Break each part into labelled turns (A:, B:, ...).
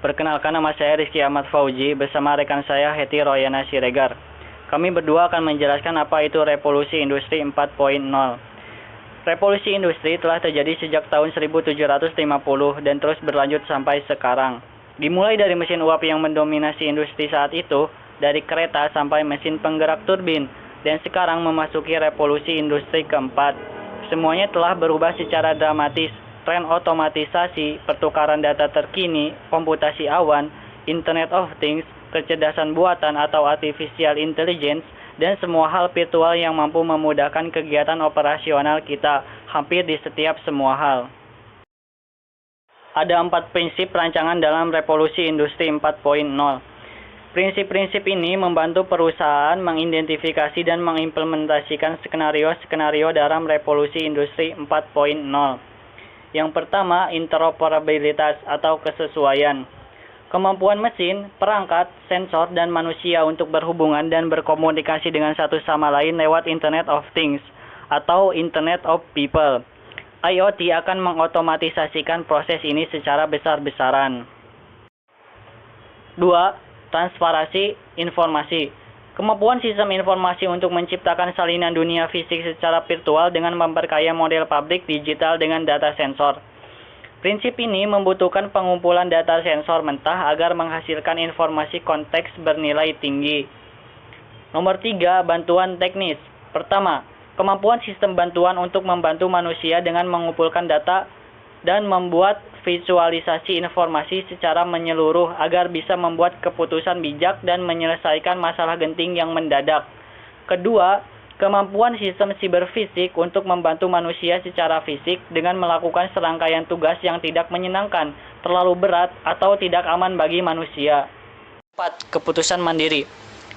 A: Perkenalkan, nama saya Rizky Ahmad Fauzi bersama rekan saya Heti Royana Siregar. Kami berdua akan menjelaskan apa itu revolusi industri 4.0. Revolusi industri telah terjadi sejak tahun 1750 dan terus berlanjut sampai sekarang. Dimulai dari mesin uap yang mendominasi industri saat itu, dari kereta sampai mesin penggerak turbin, dan sekarang memasuki revolusi industri keempat. Semuanya telah berubah secara dramatis. Tren otomatisasi, pertukaran data terkini, komputasi awan, Internet of Things, kecerdasan buatan atau artificial intelligence, dan semua hal virtual yang mampu memudahkan kegiatan operasional kita hampir di setiap semua hal. Ada 4 prinsip rancangan dalam revolusi industri 4.0. Prinsip-prinsip ini membantu perusahaan mengidentifikasi dan mengimplementasikan skenario-skenario dalam revolusi industri 4.0. Yang pertama, interoperabilitas atau kesesuaian. Kemampuan mesin, perangkat, sensor, dan manusia untuk berhubungan dan berkomunikasi dengan satu sama lain lewat Internet of Things atau Internet of People. IoT akan mengotomatisasikan proses ini secara besar-besaran. 2. Transparansi informasi. Kemampuan sistem informasi untuk menciptakan salinan dunia fisik secara virtual dengan memperkaya model pabrik digital dengan data sensor. Prinsip ini membutuhkan pengumpulan data sensor mentah agar menghasilkan informasi konteks bernilai tinggi. Nomor 3, bantuan teknis. Pertama, kemampuan sistem bantuan untuk membantu manusia dengan mengumpulkan data dan membuat visualisasi informasi secara menyeluruh agar bisa membuat keputusan bijak dan menyelesaikan masalah genting yang mendadak. Kedua, kemampuan sistem siberfisik untuk membantu manusia secara fisik dengan melakukan serangkaian tugas yang tidak menyenangkan, terlalu berat, atau tidak aman bagi manusia. 4. Keputusan mandiri.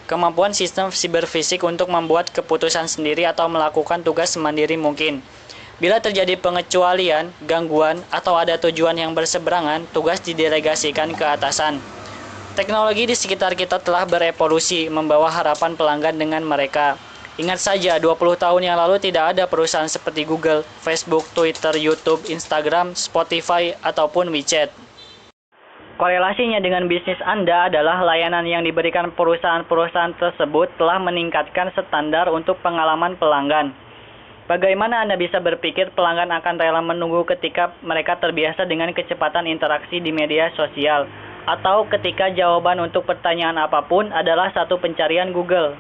A: Kemampuan sistem siberfisik untuk membuat keputusan sendiri atau melakukan tugas semandiri mungkin. Bila terjadi pengecualian, gangguan, atau ada tujuan yang berseberangan, tugas didelegasikan ke atasan. Teknologi di sekitar kita telah berevolusi, membawa harapan pelanggan dengan mereka. Ingat saja, 20 tahun yang lalu tidak ada perusahaan seperti Google, Facebook, Twitter, YouTube, Instagram, Spotify, ataupun WeChat. Korelasinya dengan bisnis Anda adalah layanan yang diberikan perusahaan-perusahaan tersebut telah meningkatkan standar untuk pengalaman pelanggan. Bagaimana Anda bisa berpikir pelanggan akan rela menunggu ketika mereka terbiasa dengan kecepatan interaksi di media sosial, atau ketika jawaban untuk pertanyaan apapun adalah satu pencarian Google?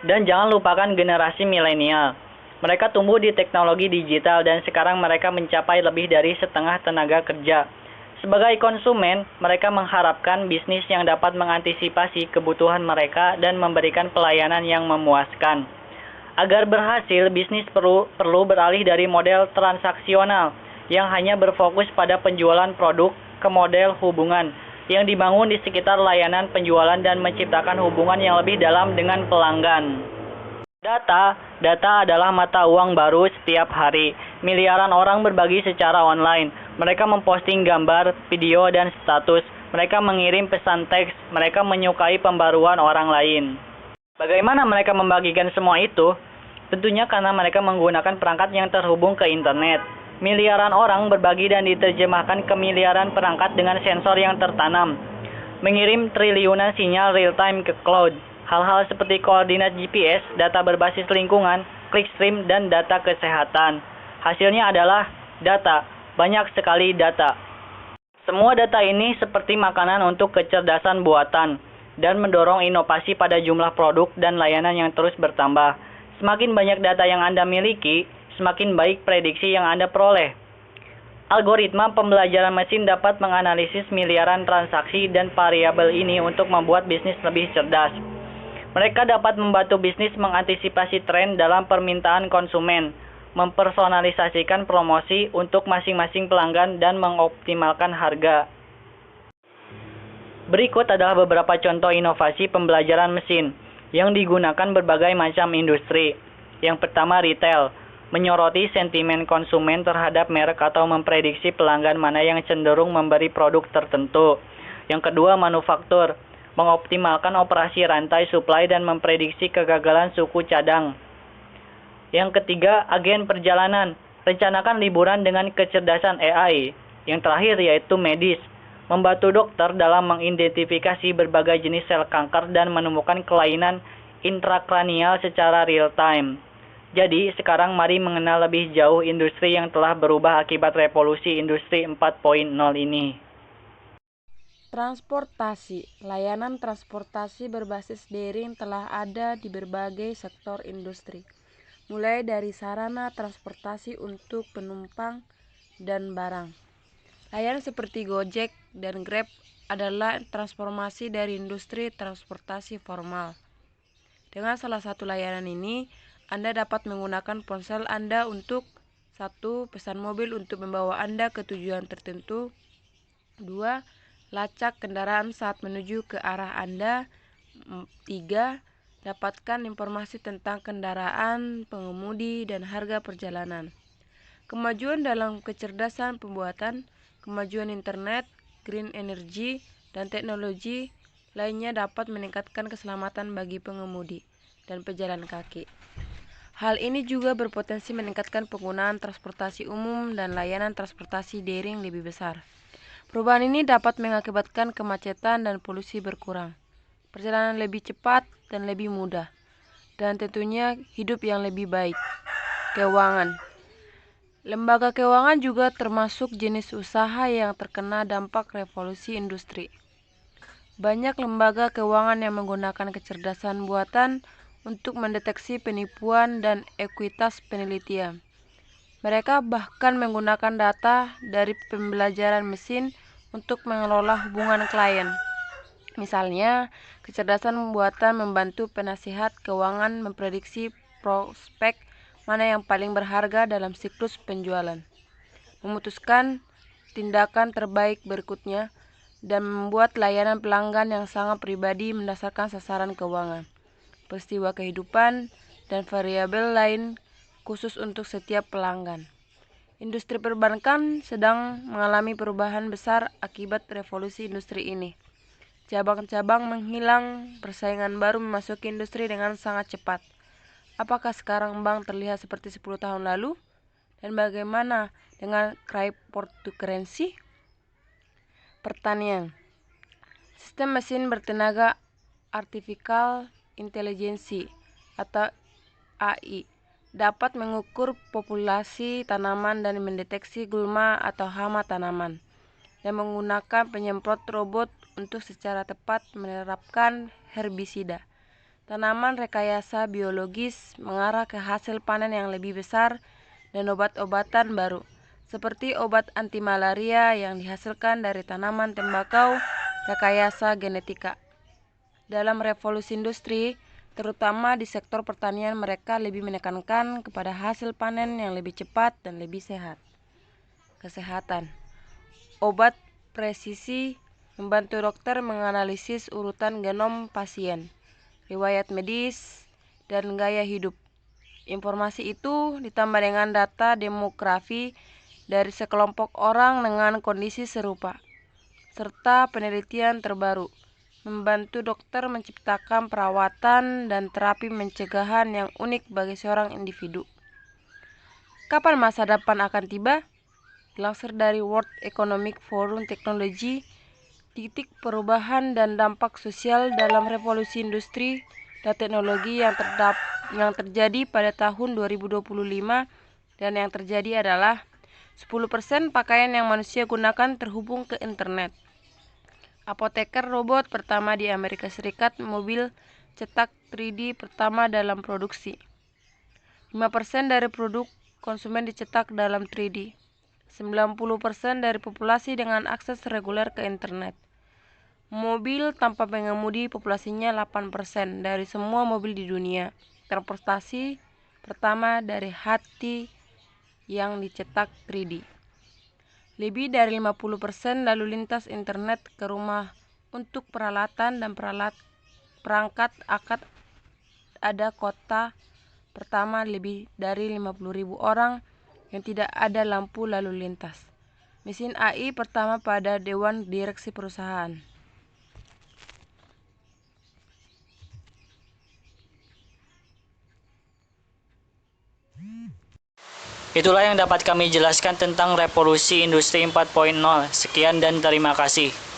A: Dan jangan lupakan generasi milenial. Mereka tumbuh di teknologi digital dan sekarang mereka mencapai lebih dari setengah tenaga kerja. Sebagai konsumen, mereka mengharapkan bisnis yang dapat mengantisipasi kebutuhan mereka dan memberikan pelayanan yang memuaskan. Agar berhasil, bisnis perlu beralih dari model transaksional yang hanya berfokus pada penjualan produk ke model hubungan yang dibangun di sekitar layanan penjualan dan menciptakan hubungan yang lebih dalam dengan pelanggan. Data adalah mata uang baru setiap hari. Miliaran orang berbagi secara online. Mereka memposting gambar, video, dan status. Mereka mengirim pesan teks. Mereka menyukai pembaruan orang lain. Bagaimana mereka membagikan semua itu? Tentunya karena mereka menggunakan perangkat yang terhubung ke internet. Miliaran orang berbagi dan diterjemahkan ke miliaran perangkat dengan sensor yang tertanam. Mengirim triliunan sinyal real-time ke cloud. Hal-hal seperti koordinat GPS, data berbasis lingkungan, clickstream, dan data kesehatan. Hasilnya adalah data. Banyak sekali data. Semua data ini seperti makanan untuk kecerdasan buatan dan mendorong inovasi pada jumlah produk dan layanan yang terus bertambah. Semakin banyak data yang Anda miliki, semakin baik prediksi yang Anda peroleh. Algoritma pembelajaran mesin dapat menganalisis miliaran transaksi dan variabel ini untuk membuat bisnis lebih cerdas. Mereka dapat membantu bisnis mengantisipasi tren dalam permintaan konsumen, mempersonalisasikan promosi untuk masing-masing pelanggan, dan mengoptimalkan harga. Berikut adalah beberapa contoh inovasi pembelajaran mesin yang digunakan berbagai macam industri. Yang pertama, retail, menyoroti sentimen konsumen terhadap merek atau memprediksi pelanggan mana yang cenderung memberi produk tertentu. Yang kedua, manufaktur, mengoptimalkan operasi rantai supply dan memprediksi kegagalan suku cadang. Yang ketiga, agen perjalanan, rencanakan liburan dengan kecerdasan AI. Yang terakhir yaitu medis, membantu dokter dalam mengidentifikasi berbagai jenis sel kanker dan menemukan kelainan intrakranial secara real time. Jadi, sekarang mari mengenal lebih jauh industri yang telah berubah akibat revolusi industri 4.0 ini.
B: Transportasi. Layanan transportasi berbasis daring telah ada di berbagai sektor industri, mulai dari sarana transportasi untuk penumpang dan barang. Layanan seperti Gojek dan Grab adalah transformasi dari industri transportasi formal. Dengan salah satu layanan ini, Anda dapat menggunakan ponsel Anda untuk 1. Pesan mobil untuk membawa Anda ke tujuan tertentu. 2. Lacak kendaraan saat menuju ke arah Anda. 3. Dapatkan informasi tentang kendaraan, pengemudi, dan harga perjalanan. Kemajuan dalam kecerdasan pembuatan, kemajuan internet, green energy, dan teknologi lainnya dapat meningkatkan keselamatan bagi pengemudi dan pejalan kaki. Hal ini juga berpotensi meningkatkan penggunaan transportasi umum dan layanan transportasi daring lebih besar. Perubahan ini dapat mengakibatkan kemacetan dan polusi berkurang, perjalanan lebih cepat dan lebih mudah, dan tentunya hidup yang lebih baik. Keuangan. Lembaga keuangan juga termasuk jenis usaha yang terkena dampak revolusi industri. Banyak lembaga keuangan yang menggunakan kecerdasan buatan untuk mendeteksi penipuan dan ekuitas penelitian. Mereka bahkan menggunakan data dari pembelajaran mesin untuk mengelola hubungan klien. Misalnya, kecerdasan buatan membantu penasihat keuangan memprediksi prospek mana yang paling berharga dalam siklus penjualan, memutuskan tindakan terbaik berikutnya, dan membuat layanan pelanggan yang sangat pribadi berdasarkan sasaran keuangan, peristiwa kehidupan, dan variabel lain khusus untuk setiap pelanggan. Industri perbankan sedang mengalami perubahan besar akibat revolusi industri ini. Cabang-cabang menghilang, persaingan baru memasuki industri dengan sangat cepat. Apakah sekarang bank terlihat seperti 10 tahun lalu? Dan bagaimana dengan cryptocurrency? Pertanian. Sistem mesin bertenaga artificial intelligence atau AI dapat mengukur populasi tanaman dan mendeteksi gulma atau hama tanaman, dan menggunakan penyemprot robot untuk secara tepat menerapkan herbisida. Tanaman rekayasa biologis mengarah ke hasil panen yang lebih besar dan obat-obatan baru, seperti obat anti malaria yang dihasilkan dari tanaman tembakau rekayasa genetika. Dalam revolusi industri, terutama di sektor pertanian, mereka lebih menekankan kepada hasil panen yang lebih cepat dan lebih sehat. Kesehatan. Obat presisi membantu dokter menganalisis urutan genom pasien, riwayat medis, dan gaya hidup. Informasi itu ditambah dengan data demografi dari sekelompok orang dengan kondisi serupa, serta penelitian terbaru, membantu dokter menciptakan perawatan dan terapi pencegahan yang unik bagi seorang individu. Kapan masa depan akan tiba? Dilansir dari World Economic Forum Teknologi, titik perubahan dan dampak sosial dalam revolusi industri dan teknologi yang terjadi pada tahun 2025 dan yang terjadi adalah 10% pakaian yang manusia gunakan terhubung ke internet. Apoteker robot pertama di Amerika Serikat, mobil cetak 3D pertama dalam produksi. 5% dari produk konsumen dicetak dalam 3D. 90% dari populasi dengan akses reguler ke internet. Mobil tanpa pengemudi populasinya 8% dari semua mobil di dunia. Transportasi pertama dari hati yang dicetak 3D. Lebih dari 50% lalu lintas internet ke rumah untuk peralatan dan perangkat akad ada kota pertama lebih dari 50.000 orang yang tidak ada lampu lalu lintas. Mesin AI pertama pada Dewan Direksi Perusahaan.
A: Itulah yang dapat kami jelaskan tentang revolusi industri 4.0. Sekian dan terima kasih.